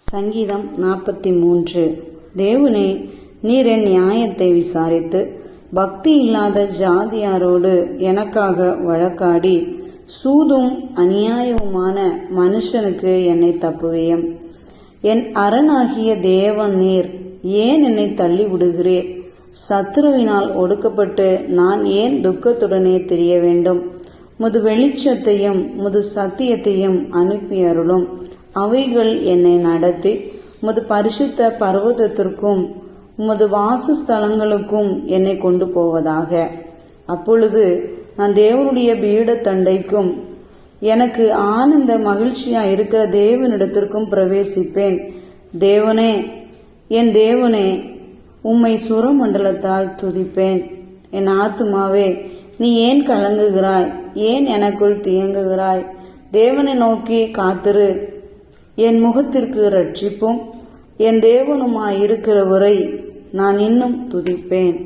சங்கீதம் 43. தேவனே, நீர் என் நியாயத்தை விசாரித்து பக்தி இல்லாத ஜாதியாரோடு எனக்காக வழக்காடி சூதும் அநியாயவுமான மனுஷனுக்கு என்னை தப்புவியும். என் அரணாகிய தேவன் நீர், ஏன் என்னை தள்ளி விடுகிறீர்? சத்துருவினால் ஒடுக்கப்பட்டு நான் ஏன் துக்கத்துடனே திரிய வேண்டும்? முது வெளிச்சத்தையும் முது சத்தியத்தையும் அனுப்பி அருளும். அவைகள் என்னை நடத்தி முது பரிசுத்த பர்வதத்திற்கும் உமது வாசஸ்தலங்களுக்கும் என்னை கொண்டு போவதாக. அப்பொழுது நான் தேவனுடைய பீடத்தண்டைக்கும் எனக்கு ஆனந்த மகிழ்ச்சியா இருக்கிற தேவனிடத்திற்கும் பிரவேசிப்பேன். தேவனே, என் தேவனே, உம்மை சுரமண்டலத்தால் துதிப்பேன். என் ஆத்துமாவே, நீ ஏன் கலங்குகிறாய்? ஏன் எனக்குள் தியங்குகிறாய்? தேவனை நோக்கி காத்திரு. என் முகத்திற்கு ரட்சிப்பும் என் தேவனுமாயிருக்கிறவரை நான் இன்னும் துதிப்பேன்.